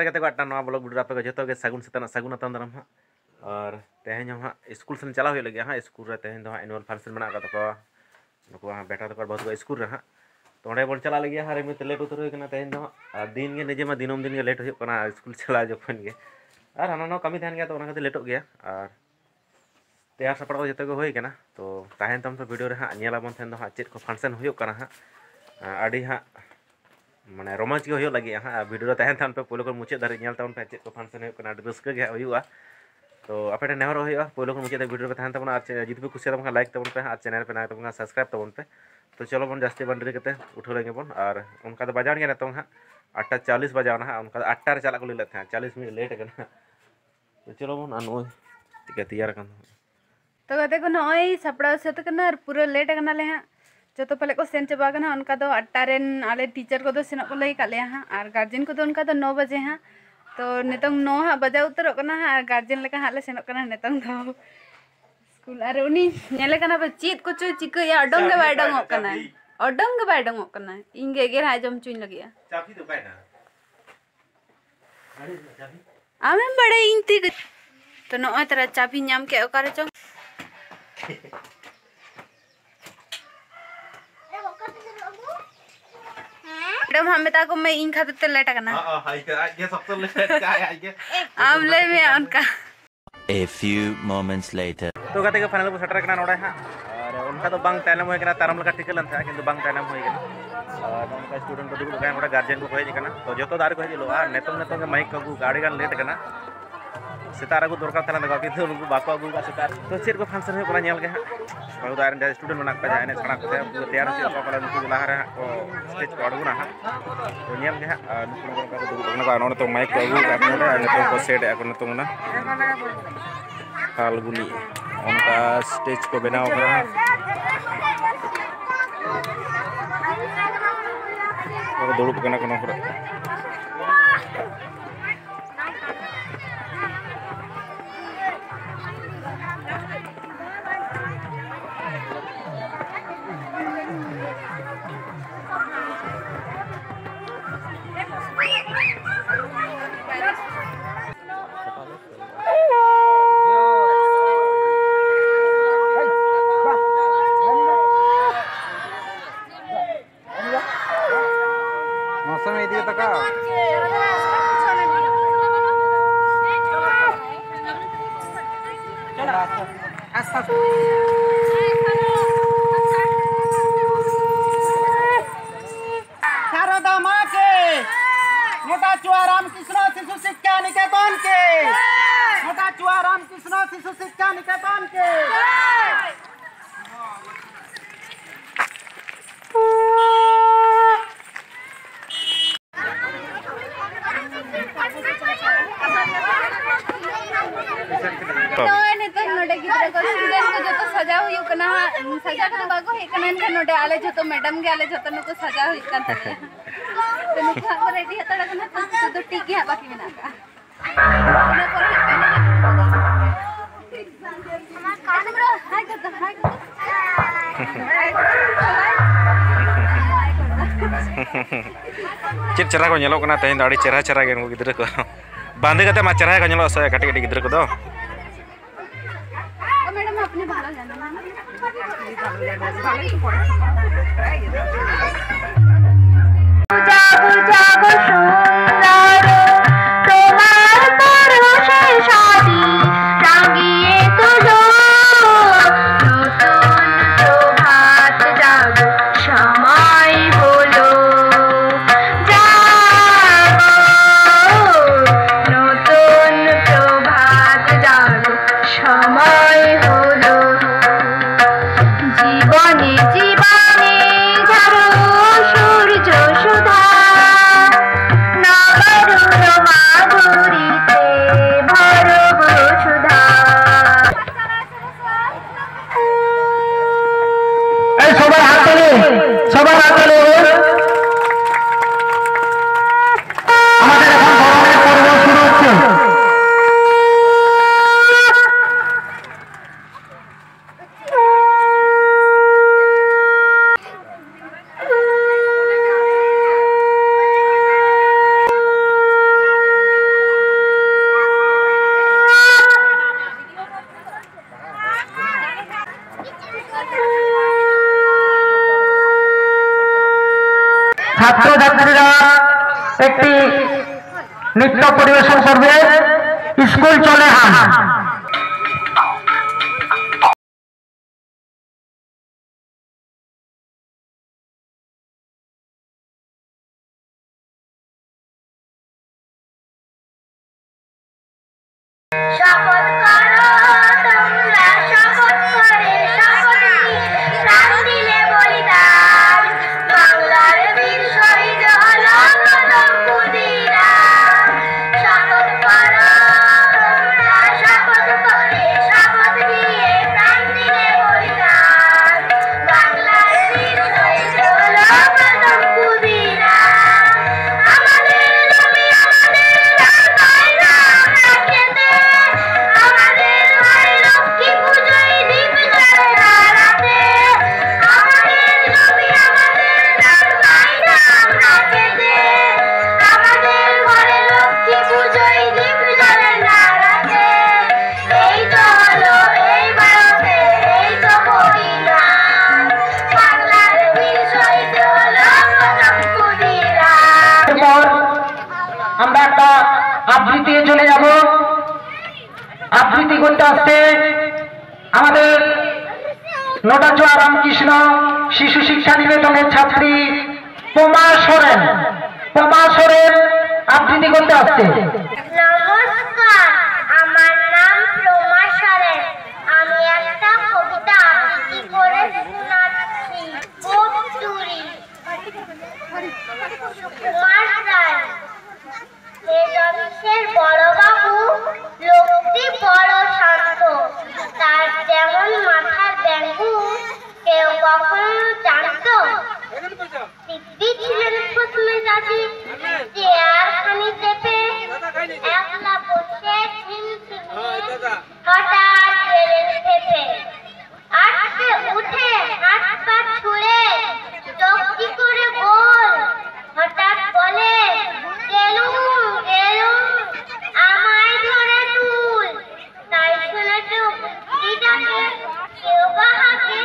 कते को आटा नवा ब्लॉग वीडियो आपे को जतो के सागुन सेतना सागुन अतन दाराम हां और तेहें हम हां स्कूल से चला हो लगे हां स्कूल रे तेहें दो हां एनुअल फंक्शन बना का तको नुको हां बेटा तको बहुत को स्कूल रे हां तो ओंडे बोल चला लगे हां रे मित लेट उतर होय कना तेहें दो दिन गे निजे मा दिनम दिन गे लेट होय कना स्कूल चला जखन गे और हाना नो कमी थान गया तो ओना खातिर लेटो गया और तैयार सपड़ा जतो को होय कना तो ताहें तम तो वीडियो रे हां नेला बन थान दो हां चेत को फंक्शन होय कना हां आडी हां माने रोमांच के होय लगे हां वीडियो ताहें थान पे पोलो को मुचे दारे नेल ताउन पे चेत को फंक्शन होय कना रस्क गे होयुआ तो आपे नेहर होयुआ पोलो को मुचे वीडियो पे ताहें तबना जित भी कुछ तबन लाइक तबन पे और चैनल पे ना तबन सब्सक्राइब तबन पे तो चलो बन जास्ती बंडरी कते उठो लेंगे बन और उनका तो बजान गया तो हां 8:40 बजावना हां उनका 8 रे चला को ले था 40 मिनट लेट करना तो चलो बन अनु ठीक है तैयार कर तो गते को नय सपड़ा सेत करना और पूरा लेट करना ले हां जो तो पहले को सेन चबा करना उनका तो 8 रे आले टीचर को तो सेन को लई काले हां और गार्जियन को तो उनका तो 9 बजे हां तो नेतंग 9 हां बजा उतर करना हां गार्जियन लेका हां ले सेन करना नेतंग दो स्कूल अरे उनी नेले करना पे चीत को चो चिक या डंग बाय डंग करना अडंग बाय डंग करना इंगे गेर हा जम चुइन लगिया चाबी तो काय ना अरे चाबी आमे बड़े इंती तो नय तरा चाबी नाम के ओकारे चो मैडम हम बता को मैं इन खातिर ते लेट करना हां हां आज के सब तो लेट का आज के आम ले में उनका A few moments later तो गते के फाइनल को सटर कना नोडे हां और उनका तो बांग तायनम होय कना तारम लका टिकलन था किंतु बांग तायनम होय कना और उनका स्टूडेंट को दुगु गाय नोडे गार्जियन को होय कना तो जतो दार को हिलो आ नेतम के माइक को गाड़ी गान लेट कना सितारा को दरकार था ना किंतु उनको बाको अगु का सितार तो चेर को फंक्शन हो कना नेल के हां बहु दार स्टूडेंट बना का जाने छड़ा को तैयार से को कला नुकु लहा रे को स्टेज को अड़गुना हां तो नेल के हां नुकु को दुगु बना नोडे तो माइक को अगु का नोडे नेतो को सेट को नतो ना फाल्गुनी उनका स्टेज को बनाओ करा और दुड़ुब कना कना पर मौसम इदी तक शारदा माँ के मोटा चुआ रामकृष्ण शिशु शिक्षा निकेतन के मोटा चुआ रामकृष्ण शिशु शिक्षा निकेतन के सजा हुई कना सजा के बागो हे कना इनका नोडे आले जतो मैडम के आले जतो नको सजा हुई कन तो नको हम रेडी हता कना तो टिकी हा बाकी बिना का कान ब्रो हाय कर हाय चेर चेहरा को नेलो कना तेन दाड़ी चेहरा चेहरा गेन को गिदरा को बांधे कते मा चेहरा को नेलो से कटी कटी गिदरा को दो मैडम अपने भाला जाना ছাত্রছাত্রীরা একটি নৃত্য পরিবেশন করবে, স্কুল চলে হান। শপথ করো তোমরা, শপথ করে শপথ প্রাণ দিলে বলিদান, বাংলার বীর শহীদ হলো কদম ক্ষুদিরাম। শপথ করো তোমরা, শপথ করে শপথ নিয়ে প্রাণ দিলে বলিদান, বাংলার বীর শহীদ হলো কদম ক্ষুদিরাম। আমাদের নবী আমাদের রাম রাখেতে, আমাদের ভাই লক্ষ্মী পূজোয় দীপ জ্বলে রাতে, আমাদের নবী আমাদের রাম রাখেতে, আমাদের ঘরে লক্ষ্মী পূজোয় দীপ জ্বলে রাতে। এই তো হলো এই ভারতে, এই তো পরিণাম, বাংলার বীর শহীদ হলো কদম ক্ষুদিরাম। এরপর আমরা একটা আবৃত্তি চলে যাব। আবৃত্তি করতে আসছে আমাদের নোটাচুয়া রামকৃষ্ণ শিশু শিক্ষা নিকেতনের ছাত্রী পোমা সোরেন। পোমা সোরেন আবৃত্তি করতে আসছে। নমস্কার, আমার নাম প্রমা সরেন। আমি একটা কবিতা আবৃত্তি করে শোনাচ্ছি। কবুতরি কুমার রায়। বেদবিশের বড় বাবু লোকটি বড় শান্ত, তার যেমন মাথার ব্যাঙ্গু কেউ কখনো জানতো। দিব্যি ছিলেন প্রথমে দাদি, চেয়ারখানি চেপে একলা বসে ঝিমঝিমিয়ে, হঠাৎ গেলেন খেপে। আটকে উঠে হাত পা ছুঁড়ে চোখ কি করে গোল, হঠাৎ বলে গেলুম গেলুম আমায় ধরে তুল। তাই শুনে কেউ বুদ্ধি ডাকে, কেউ বা হাঁকে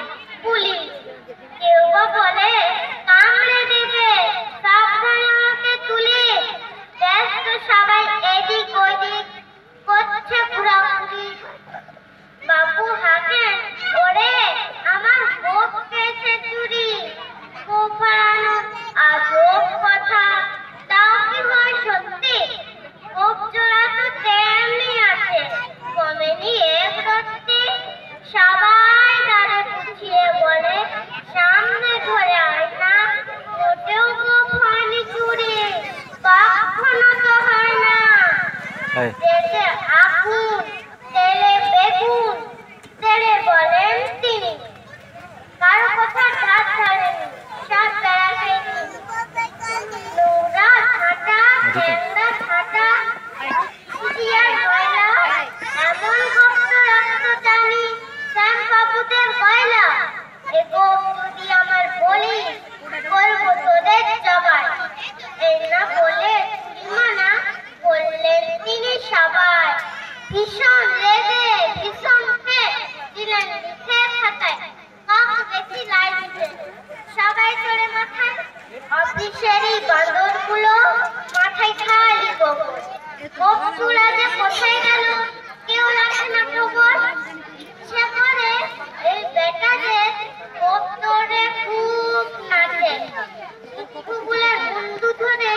পুলিশ, কেউ বা বলে কামড়ে দেবে সাবধানে আমাকে তুলে। ব্যস্ত সবাই এদিক ওদিক করছে ঘোরাঘুরি। বাবু হাঁকেন, ওরে আমার গোপ পেয়েছে চুরি। গোপ হারানো আজব কথা, তাও কি হয় সত্যি? গোপ জোড়া তো তেমনি আছে, কমেনি এক রত্তি। সবাই দাঁড়ে পুছিয়ে বলে সামনে ঘরে আয় না, মোটেও গোপ হয়নি চুরি, কখনো তো হয় না। দেশে আগুন তেলে বেগুন তেলে বলেন তিনি, কারো কথা ধার ধারেনি, সব বেড়াতেনি। নোংরা ঝাঁটা গেন্দা ঝাঁটা কুচিয়ার ময়লা, এমন ভক্ত রাখতো জানি শ্যাম বাবুদের গয়লা। এ গোপ যদি আমার বলি, বলবো তোদের জবাই। এই না বলে চুরিমানা বললেন তিনি সবাই। ভীষণ রেগে ভীষণ ফের দিলেন লিখে খাতায়, কাক বেশি লাই দিতে সবাই চড়ে মাথায়। অফিসেরই বান্দরগুলো মাথায় খালি গোবর, গোপ চূড়া যে কোথায় গেল কেউ রাখে না খবর। ইচ্ছে করে এই বেটাদের গোপ ধরে খুব নাচে, কুকুরগুলোর বন্ধু ধরে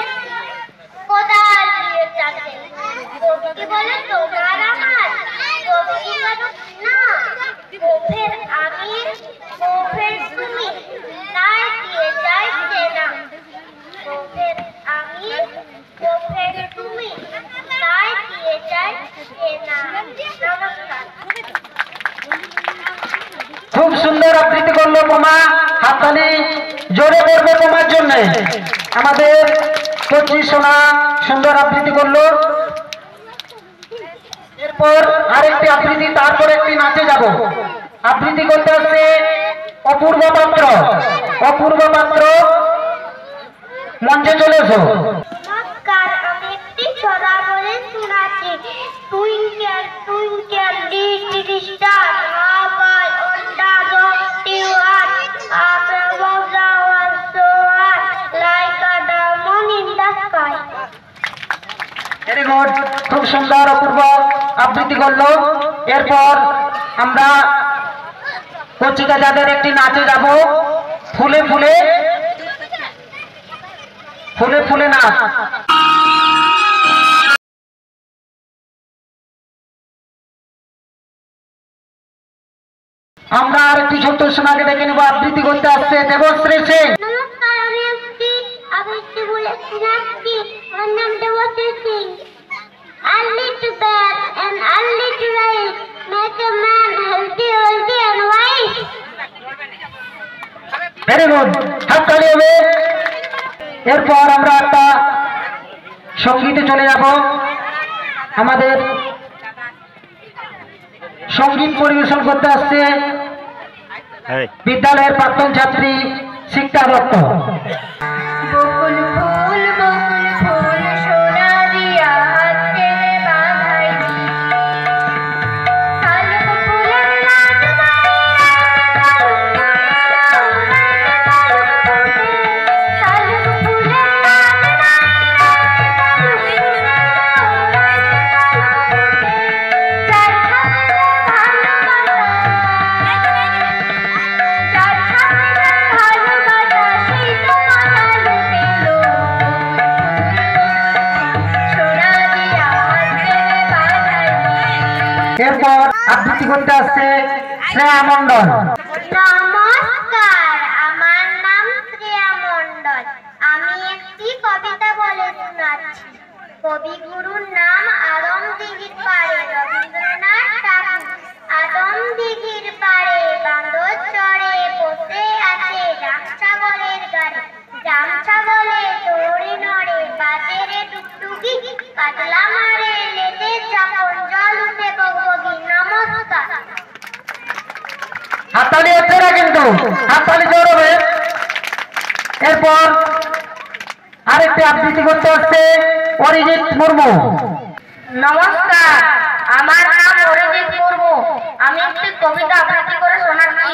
কোদাল দিয়ে চাচে। গোপী বলে তোমার আমার, গোপী বলো না, গোপের আমি গোপের তুমি, তাই দিয়ে যায় চেনা। গোপের আমি গোপের তুমি, তাই দিয়ে যায় চেনা। নমস্কার। খুব সুন্দর আবৃত্তি করলো পোমা, হাততালি জোরে করবে পোমার জন্য। আমাদের কচি সোনা সুন্দর আবৃত্তি করলো। এরপর আরেকটি আবৃত্তি, তারপর একটি নাচে যাব। আবৃত্তি করতে আসছে অপূর্ব পাত্র। অপূর্ব পাত্র মঞ্চে চলে এসো। নমস্কার, আমি একটি ছড়া বলে শোনাচ্ছি। Twinkle twinkle little star, how I wonder what you are, up about our swear, like a খুব সুন্দর অপূর্ব আবৃত্তি করলো। এরপর আমরা কচিকা যাদের একটি নাচে যাব, ফুলে ফুলে ফুলে ফুলে নাচ। আমরা আর একটি ছোট্ট সোনাকে ডেকে নেব, আবৃত্তি করতে আসছে দেবশ্রী সিং। নমস্কার, আমি একটি আবৃত্তি বলে শোনাচ্ছি। আমার নাম Debashree Singh. Early to bed and early to rise make a man healthy and wise. Very good, হাততালি হবে। এরপর আমরা একটা সঙ্গীতে চলে যাব। আমাদের সঙ্গীত পরিবেশন করতে আসছে বিদ্যালয়ের প্রাক্তন ছাত্রী শিক্ষা দত্ত। বকুল ফুল সোনা দিয়া হাতে বাঁধাই, শালুক ফুলের লাড শালুক ফুলের এরপর আবৃত্তি করতে আসছে শ্রেয়া মণ্ডল। নমস্কার, আমার নাম শ্রেয়া মণ্ডল। আমি একটি কবিতা বলে শোনাচ্ছি। কবিগুরুর নাম আদম দিঘির পাড়ে রবীন্দ্রনাথ ঠাকুর। আদম দিঘির পাড়ে বান্দর চড়ে বসে আছে রাম ছাগলের গাড়ি। রাম ছাগলে দৌড়ে নড়ে বাজে রে টুকটুকি, কাতলা মারে লেজে চাপন জল উঠে বগবগি। নমস্কার। হাততালি হচ্ছে না কিন্তু, হাততালি জোর হবে। এরপর আরেকটি আবৃত্তি করতে আসছে অরিজিৎ মুর্মু। নমস্কার, আমার নাম অরিজিৎ মুর্মু। আমি একটি কবিতা আবৃত্তি করে শোনাচ্ছি।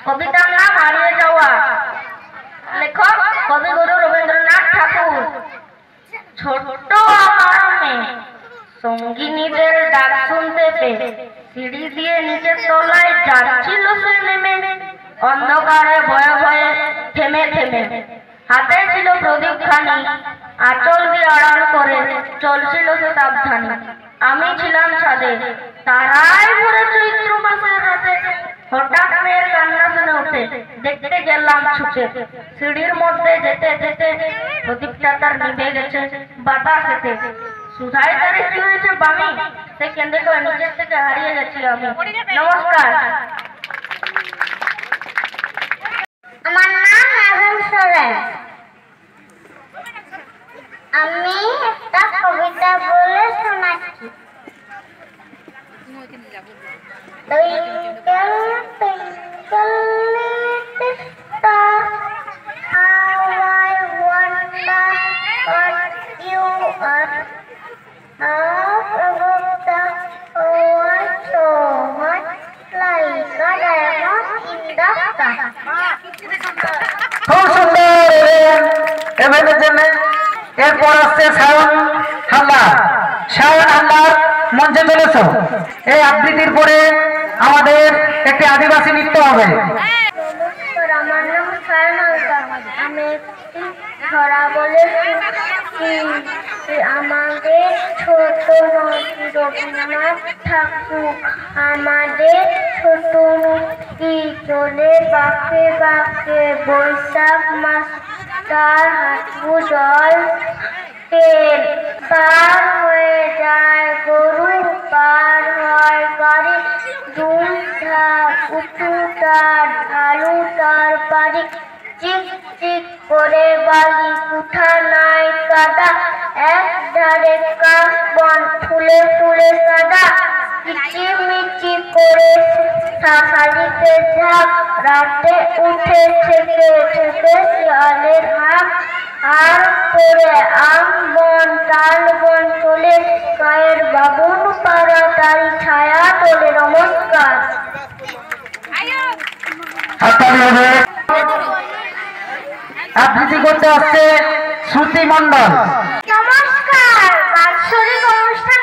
কবিতার নাম হারিয়ে যাওয়া। লেখক কবিগুরু রবীন্দ্রনাথ ঠাকুর। ছোট্ট আমার মেয়ে সঙ্গিনীদের ডাক শুনতে পেয়ে সিঁড়ি দিয়ে নিচের তলায় যাচ্ছিল সে নেমে। অন্ধকারে ভয়ে ভয়ে থেমে থেমে হাতে ছিল প্রদীপ খানি, আঁচল দিয়ে আড়াল করে চলছিল সে সাবধানে। আমি ছিলাম ছাদে, তারাই ভরে চৈত্র মাসের রাতে। হঠাৎ মেয়ের কান্না শুনে উঠে দেখতে গেলাম ছুটে। সিঁড়ির মধ্যে যেতে যেতে প্রদীপটা তার নিভে গেছে বাতাসেতে। সুধাই তারে কি হয়েছে বামি, সে কেঁদে করে নিজের থেকে হারিয়ে গেছিল আমি। নমস্কার। আমার নাম রাহুল সোরেন। আমি একটা কবিতা বলে শোনাচ্ছি। Twinkle, twinkle, little star, how I wonder what you are. Up above the world, so much like a diamond in the sky. খুব সুন্দর এভাবের জন্য। এরপর আসছে শাওন হালদার। শাওন হালদার মঞ্চে চলেছ। এই আবৃত্তির পরে আমাদের একটি আদিবাসী নৃত্য হবে। নমস্কার, আমার নাম শাওন হালদার। আমি একটি ছড়া বলে শোনাচ্ছি। আমাদের ছোট নদী রবীন্দ্রনাথ ঠাকুর। আমাদের ছোট নদী চলে বাঁকে বাঁকে, বৈশাখ মাস তার হাঁটু জল তেল। পার হয়ে যায় গরু, পার হয় গাড়ি, দুম ধার উঁচু তার ঢালু তার বাড়ি। চিক চিক করে বালি, কুঠা নাই কাদা, এক ধারে কাশ বন ফুলে ফুলে সাদা। কিচিমিচি করে শালিকে ঝাঁক, রাতে উঠে থেকে থেকে শিয়ালের হাঁক। আর করে আম বন তাল বন চলে, গায়ের বাবুন পাড়া তারি ছায়া তোলে। নমস্কার। আবৃত্তি করতে আসছে শ্রুতি মণ্ডল। নমস্কার, বাৎসরিক অনুষ্ঠান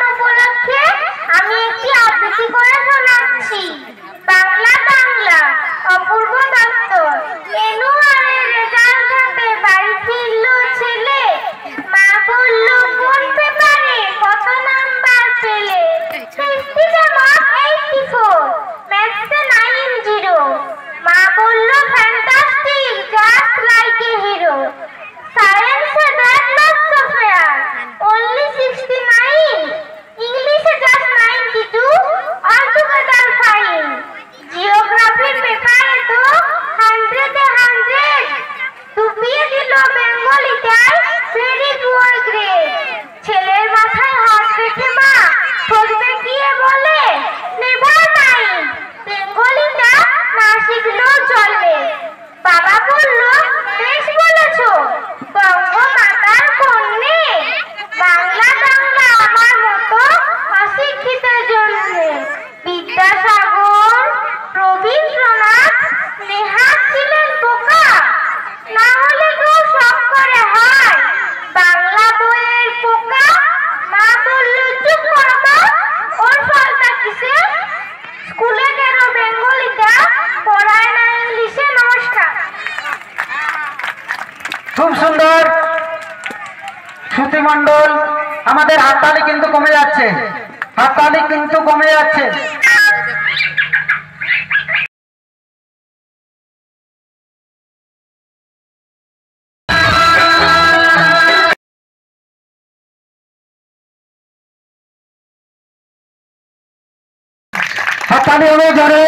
খুব সুন্দর শ্রুতি মণ্ডল। আমাদের হাততালি কিন্তু কমে যাচ্ছে, হাততালি কিন্তু কমে যাচ্ছে। হাততালি হবে জোরে।